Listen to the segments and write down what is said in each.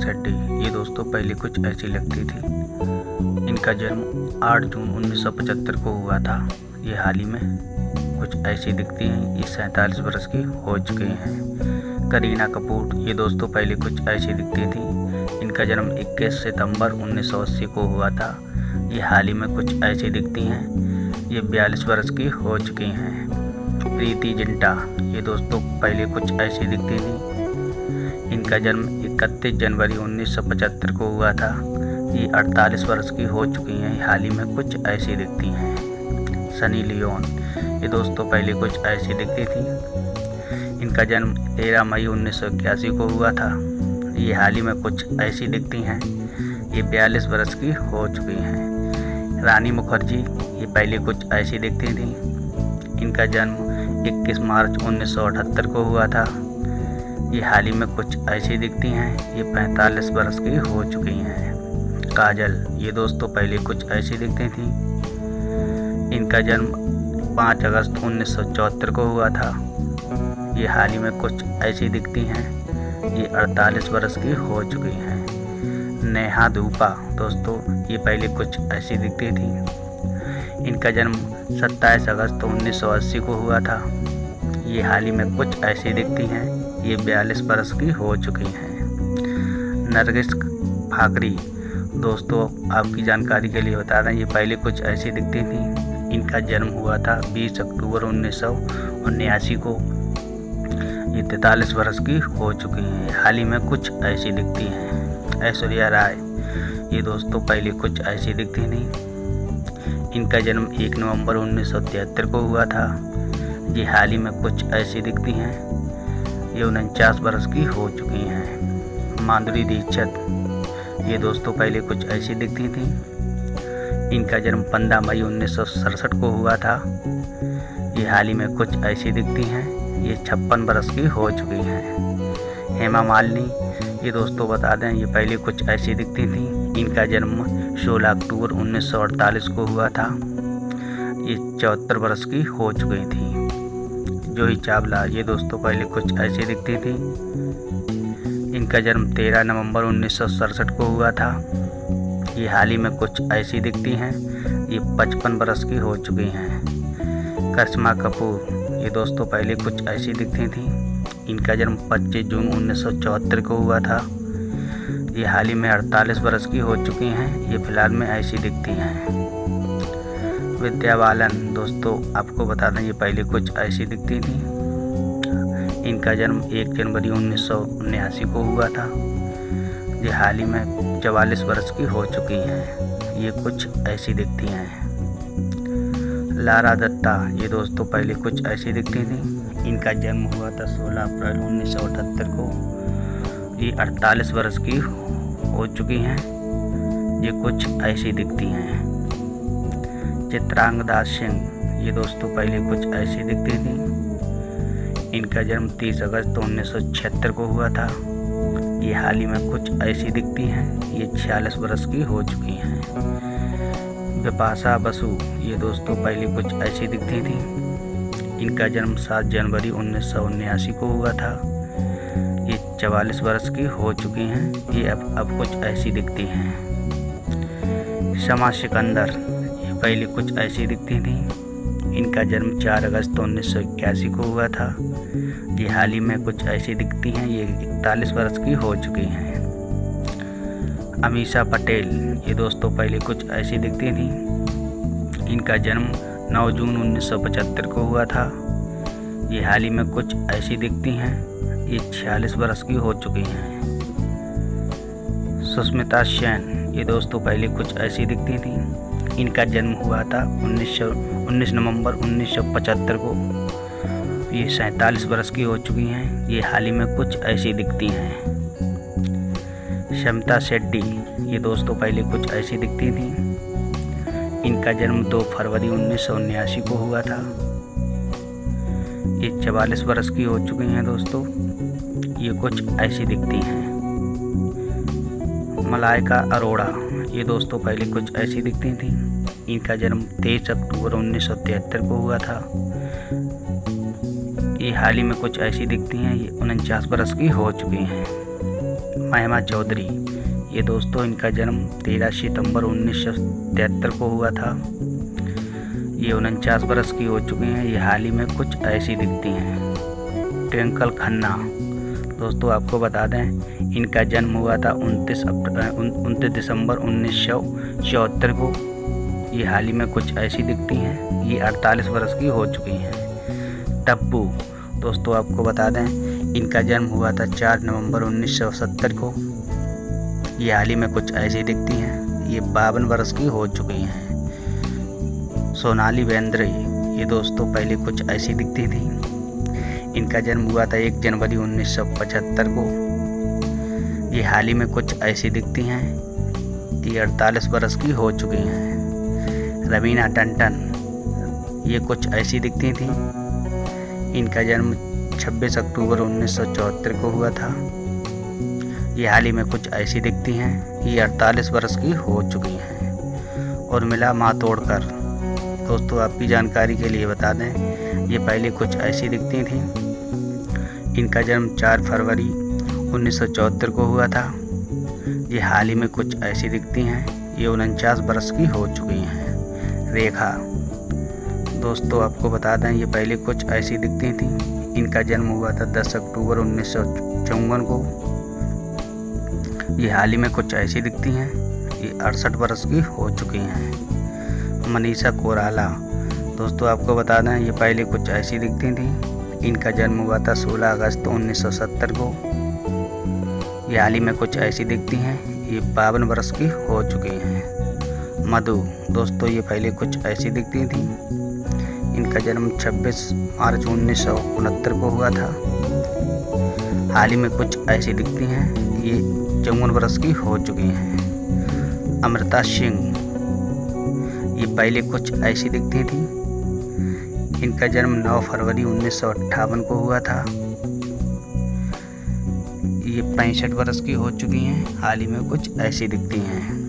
शेट्टी। ये दोस्तों पहले कुछ ऐसी लगती थी। इनका जन्म 8 जून 1975 को हुआ था। ये हाल ही में कुछ ऐसी दिखती हैं। ये 47 वर्ष की हो चुकी हैं। करीना कपूर। ये दोस्तों पहले कुछ ऐसी दिखती थी। इनका जन्म 21 सितंबर 1980 को हुआ था। ये हाल ही में कुछ ऐसी दिखती हैं। ये 42 वर्ष की हो चुकी हैं। प्रीति जिंटा। ये दोस्तों पहले कुछ ऐसी दिखती थी। इनका जन्म 31 जनवरी 1975 को हुआ था। ये 48 वर्ष की हो चुकी हैं। हाल ही में कुछ ऐसी दिखती हैं। Sunny Leone. ये दोस्तों पहले कुछ ऐसी दिखती थी। इनका जन्म 13 मई 1981 को हुआ था। ये हाल ही में कुछ ऐसी दिखती हैं। ये 42 वर्ष की हो चुकी हैं। रानी मुखर्जी। ये पहले कुछ ऐसी दिखती थी। इनका जन्म 21 मार्च 1978 को हुआ था। ये हाल ही में कुछ ऐसी दिखती हैं। ये 45 वर्ष की हो चुकी हैं। काजल। ये दोस्तों पहले कुछ ऐसी दिखती थी। इनका जन्म 5 अगस्त 1974 को हुआ था। ये हाल ही में कुछ ऐसी दिखती हैं। ये 48 वर्ष की हो चुकी हैं। नेहा धूपा। दोस्तों ये पहले कुछ ऐसी दिखती थी। इनका जन्म 27 अगस्त 1980 को हुआ था। ये हाल ही में कुछ ऐसी दिखती हैं। ये 42 वर्ष की हो चुकी हैं। नरगिस फाकरी। दोस्तों आपकी जानकारी के लिए बता दें, ये पहले कुछ ऐसी दिखती थी। इनका जन्म हुआ था 20 अक्टूबर 1979 को। ये 43 वर्ष की हो चुकी हैं। हाल ही में कुछ ऐसी दिखती हैं। ऐश्वर्या राय। ये दोस्तों पहले कुछ ऐसी दिखती थी। इनका जन्म 1 नवंबर 1973 को हुआ था। ये हाल ही में कुछ ऐसी दिखती हैं। ये 49 वर्ष की हो चुकी हैं। माधुरी दीक्षित। ये दोस्तों पहले कुछ ऐसी दिखती थी। इनका जन्म 15 मई 1967 को हुआ था। ये हाल ही में कुछ ऐसी दिखती हैं। ये 56 वर्ष की हो चुकी हैं। हेमा मालिनी। ये दोस्तों बता दें, ये पहले कुछ ऐसी दिखती थी। इनका जन्म 16 अक्टूबर 1948 को हुआ था। ये 74 वर्ष की हो चुकी थी। जूही चावला। ये दोस्तों पहले कुछ ऐसी दिखती थी। इनका जन्म 13 नवंबर 1967 को हुआ था। ये हाल ही में कुछ ऐसी दिखती हैं। ये 55 वर्ष की हो चुकी हैं। करिश्मा कपूर। ये दोस्तों पहले कुछ ऐसी दिखती थी। इनका जन्म 25 जून 1974 को हुआ था। ये हाल ही में 48 वर्ष की हो चुकी हैं। ये फिलहाल में ऐसी दिखती हैं। विद्या बालन। दोस्तों आपको बता दें, ये पहले कुछ ऐसी दिखती थी। इनका जन्म 1 जनवरी 1979 को हुआ था। ये हाल ही में 44 वर्ष की हो चुकी हैं। ये कुछ ऐसी दिखती हैं। लारा दत्ता। ये दोस्तों पहले कुछ ऐसी दिखती थी। इनका जन्म हुआ था 16 अप्रैल 1978 को। ये 48 वर्ष की हो चुकी हैं। ये कुछ ऐसी दिखती हैं। चित्रांगदा सिंह। ये दोस्तों पहले कुछ ऐसी दिखती थी। इनका जन्म 30 अगस्त 1976 को हुआ था। ये हाल ही में कुछ ऐसी दिखती हैं। ये 46 वर्ष की हो चुकी हैं। बिपाशा बसु। ये दोस्तों पहले कुछ ऐसी दिखती थी। इनका जन्म 7 जनवरी 1979 को हुआ था। ये 44 वर्ष की हो चुकी हैं। ये अब कुछ ऐसी दिखती हैं। शमा सिकंदर। ये पहले कुछ ऐसी दिखती थी। इनका जन्म 4 अगस्त 1981 को हुआ था। ये हाल ही में कुछ ऐसी दिखती हैं। ये 41 वर्ष की हो चुकी हैं। अमीषा पटेल। ये दोस्तों पहले कुछ ऐसी दिखती थी। इनका जन्म 9 जून 1975 को हुआ था। ये हाल ही में कुछ ऐसी दिखती हैं। ये 46 वर्ष की हो चुकी हैं। सुष्मिता सेन। ये दोस्तों पहले कुछ ऐसी दिखती थी। इनका जन्म हुआ था 19 नवंबर 1975 को। ये 47 वर्ष की हो चुकी हैं। ये हाल ही में कुछ ऐसी दिखती हैं। शमिता शेट्टी। ये दोस्तों पहले कुछ ऐसी दिखती थी। इनका जन्म 2 फरवरी 1979 को हुआ था। ये 44 वर्ष की हो चुकी हैं दोस्तों। ये कुछ ऐसी दिखती हैं। मलाइका अरोड़ा। ये दोस्तों पहले कुछ ऐसी दिखती थी। इनका जन्म 23 अक्टूबर 1973 को हुआ था। ये हाल ही में कुछ ऐसी दिखती हैं। ये 49 बरस की हो चुकी हैं। महिमा चौधरी, ये दोस्तों इनका जन्म 13 सितंबर 1973 को हुआ था। ये 49 बरस की हो चुकी हैं। ये हाल ही में कुछ ऐसी दिखती हैं। ट्विंकल खन्ना, दोस्तों आपको बता दें इनका जन्म हुआ था 29 दिसंबर 1974 को। ये हाल ही में कुछ ऐसी दिखती हैं। ये 48 बरस की हो चुकी हैं। टप्पू, दोस्तों आपको बता दें इनका जन्म हुआ था 4 नवंबर 1970 को। ये हाल ही में कुछ ऐसी दिखती हैं। ये 52 बरस की हो चुकी हैं। सोनाली बेंद्रे, ये दोस्तों पहले कुछ ऐसी दिखती थी। इनका जन्म हुआ था 1 जनवरी 1975 को। ये हाल ही में कुछ ऐसी दिखती हैं। ये 48 बरस की हो चुकी हैं। रवीना टंडन, ये कुछ ऐसी दिखती थी। इनका जन्म 26 अक्टूबर 1974 को हुआ था। ये हाल ही में कुछ ऐसी दिखती हैं। ये 48 बरस की हो चुकी हैं। उर्मिला मातोंडकर, दोस्तों आपकी जानकारी के लिए बता दें ये पहले कुछ ऐसी दिखती थी। इनका जन्म 4 फरवरी 1974 को हुआ था। ये हाल ही में कुछ ऐसी दिखती हैं। ये 49 बरस की हो चुकी हैं। रेखा, दोस्तों आपको बता दें ये पहले कुछ ऐसी दिखती थी। इनका जन्म हुआ था 10 अक्टूबर 1954 को। ये हाल ही में कुछ ऐसी दिखती हैं। ये 68 बरस की हो चुकी हैं। मनीषा कोइराला, दोस्तों आपको बता दें ये पहले कुछ ऐसी दिखती थी। इनका जन्म हुआ था 16 अगस्त 1970 को। ये हाल ही में कुछ ऐसी दिखती हैं। ये 52 बरस की हो चुकी हैं। मधु, दोस्तों ये पहले कुछ ऐसी दिखती थी। इनका जन्म 26 मार्च 1969 को हुआ था। हाल ही में कुछ ऐसी दिखती हैं। ये 54 बरस की हो चुकी हैं। अमृता सिंह, ये पहले कुछ ऐसी दिखती थी। इनका जन्म 9 फरवरी 1958 को हुआ था। ये 65 बरस की हो चुकी हैं। हाल ही में कुछ ऐसी दिखती हैं।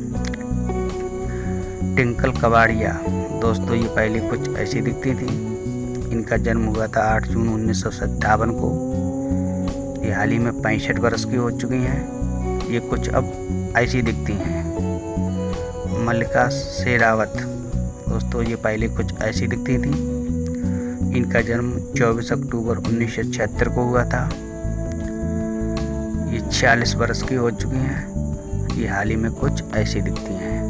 ट्विंकल कबाड़िया, दोस्तों ये पहले कुछ ऐसी दिखती थी। इनका जन्म हुआ था 8 जून 1957 को। ये हाल ही में 65 बरस की हो चुकी हैं। ये कुछ अब ऐसी दिखती हैं। मल्लिका शेरावत, दोस्तों ये पहले कुछ ऐसी दिखती थी। इनका जन्म 24 अक्टूबर 1976 को हुआ था। ये 46 बरस की हो चुकी हैं। ये हाल ही में कुछ ऐसी दिखती हैं।